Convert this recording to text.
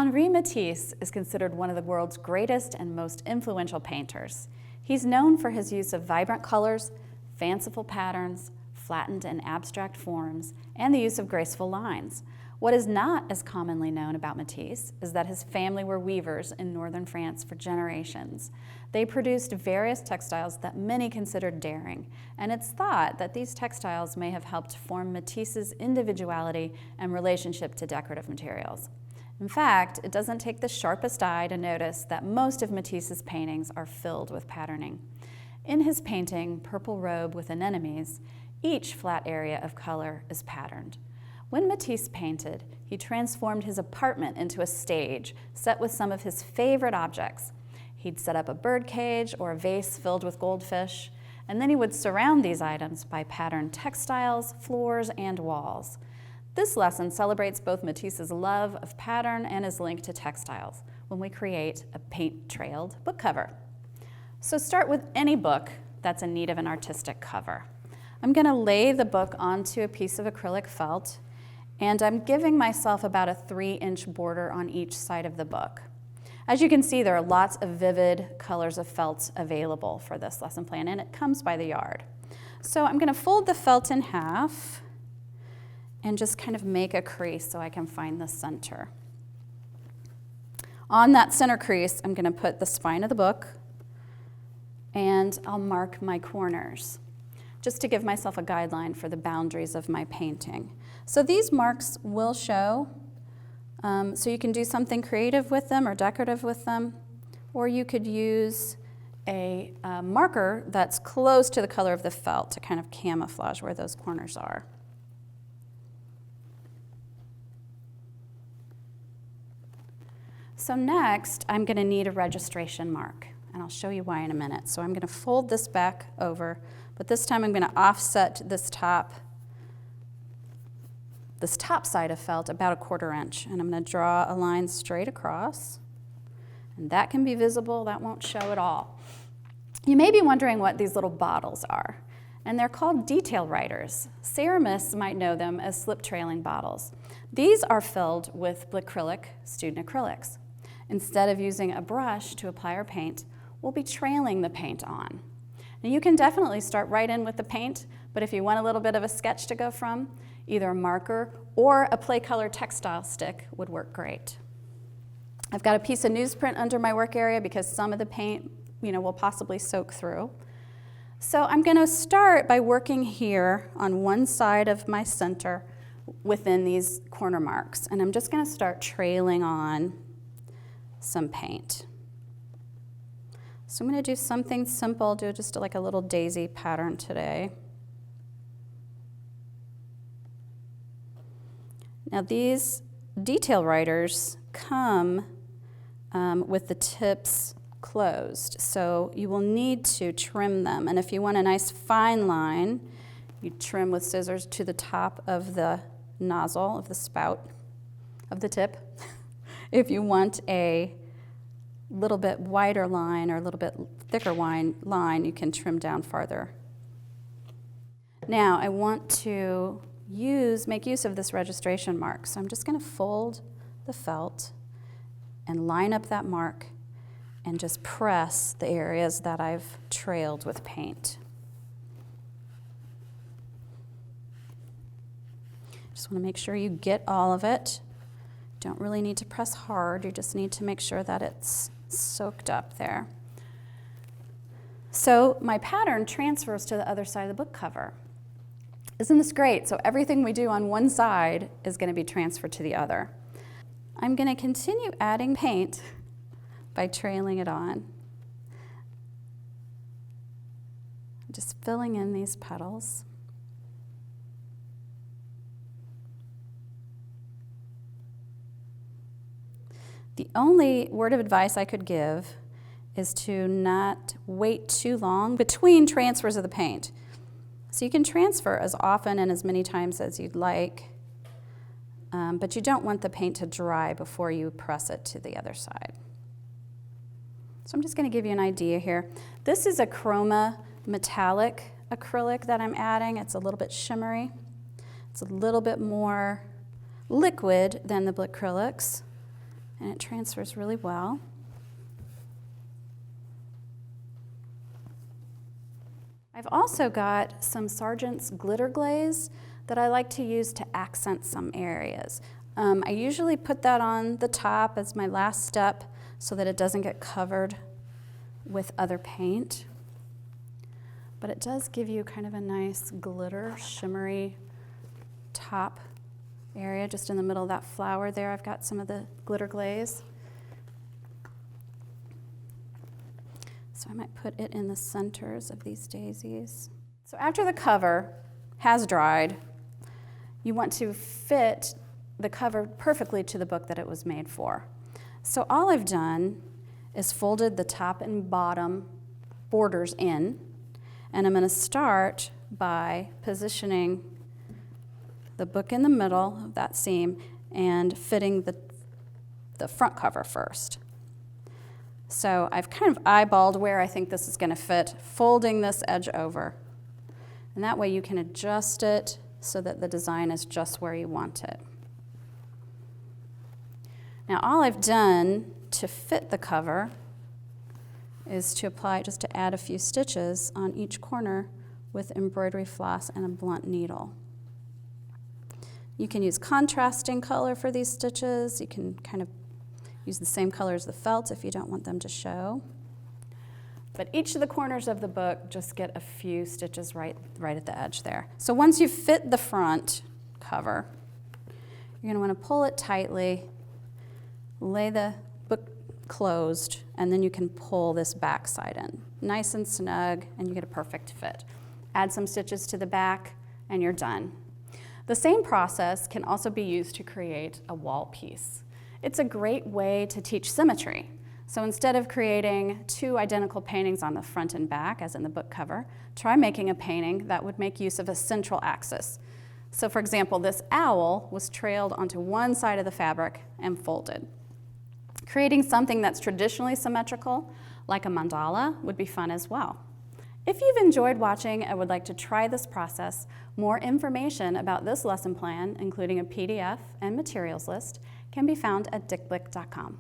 Henri Matisse is considered one of the world's greatest and most influential painters. He's known for his use of vibrant colors, fanciful patterns, flattened and abstract forms, and the use of graceful lines. What is not as commonly known about Matisse is that his family were weavers in northern France for generations. They produced various textiles that many considered daring, and it's thought that these textiles may have helped form Matisse's individuality and relationship to decorative materials. In fact, it doesn't take the sharpest eye to notice that most of Matisse's paintings are filled with patterning. In his painting, Purple Robe with Anemones, each flat area of color is patterned. When Matisse painted, he transformed his apartment into a stage set with some of his favorite objects. He'd set up a bird cage or a vase filled with goldfish, and then he would surround these items by patterned textiles, floors, and walls. This lesson celebrates both Matisse's love of pattern and his link to textiles when we create a paint-trailed book cover. So start with any book that's in need of an artistic cover. I'm going to lay the book onto a piece of acrylic felt, and I'm giving myself about a 3-inch border on each side of the book. As you can see, there are lots of vivid colors of felt available for this lesson plan, and it comes by the yard. So I'm going to fold the felt in half and just kind of make a crease so I can find the center. On that center crease, I'm going to put the spine of the book, and I'll mark my corners, just to give myself a guideline for the boundaries of my painting. So these marks will show, so you can do something creative with them or decorative with them, or you could use a marker that's close to the color of the felt to kind of camouflage where those corners are. So next, I'm going to need a registration mark, and I'll show you why in a minute. So I'm going to fold this back over, but this time I'm going to offset this top side of felt about 1/4 inch, and I'm going to draw a line straight across, and that can be visible, that won't show at all. You may be wondering what these little bottles are, and they're called detail writers. ceramists might know them as slip trailing bottles. These are filled with Blick student acrylics. Instead of using a brush to apply our paint, we'll be trailing the paint on. Now you can definitely start right in with the paint, but if you want a little bit of a sketch to go from, either a marker or a play color textile stick would work great. I've got a piece of newsprint under my work area because some of the paint, will possibly soak through. So I'm going to start by working here on one side of my center within these corner marks, and I'm just going to start trailing on some paint. So I'm going to do something simple, do just like a little daisy pattern today. Now these detail writers come with the tips closed, so you will need to trim them. And if you want a nice fine line, you trim with scissors to the top of the nozzle, of the spout, of the tip. If you want a little bit wider line or a little bit thicker line, you can trim down farther. Now I want to make use of this registration mark. So I'm just going to fold the felt and line up that mark and just press the areas that I've trailed with paint. Just want to make sure you get all of it. Don't really need to press hard, you just need to make sure that it's soaked up there. So my pattern transfers to the other side of the book cover. Isn't this great? So everything we do on one side is going to be transferred to the other. I'm going to continue adding paint by trailing it on. Just filling in these petals. The only word of advice I could give is to not wait too long between transfers of the paint. So you can transfer as often and as many times as you'd like, but you don't want the paint to dry before you press it to the other side. So I'm just going to give you an idea here. This is a chroma metallic acrylic that I'm adding. It's a little bit shimmery. It's a little bit more liquid than the Blick acrylics. and it transfers really well. I've also got some Sargent's glitter glaze that I like to use to accent some areas. I usually put that on the top as my last step so that it doesn't get covered with other paint. But it does give you kind of a nice glitter, shimmery top area just in the middle of that flower there. I've got some of the glitter glaze. So I might put it in the centers of these daisies. So after the cover has dried, you want to fit the cover perfectly to the book that it was made for. So all I've done is folded the top and bottom borders in, and I'm going to start by positioning the book in the middle of that seam and fitting the front cover first. So I've kind of eyeballed where I think this is going to fit, folding this edge over. And that way you can adjust it so that the design is just where you want it. Now all I've done to fit the cover is to apply, just to add a few stitches on each corner with embroidery floss and a blunt needle. You can use contrasting color for these stitches. You can kind of use the same color as the felt if you don't want them to show. But each of the corners of the book just get a few stitches right at the edge there. So once you fit the front cover, you're going to want to pull it tightly, lay the book closed, and then you can pull this back side in. Nice and snug, and you get a perfect fit. Add some stitches to the back, and you're done. The same process can also be used to create a wall piece. It's a great way to teach symmetry. So instead of creating two identical paintings on the front and back, as in the book cover, try making a painting that would make use of a central axis. So for example, this owl was trailed onto one side of the fabric and folded. Creating something that's traditionally symmetrical, like a mandala, would be fun as well. If you've enjoyed watching and would like to try this process, more information about this lesson plan, including a PDF and materials list, can be found at dickblick.com.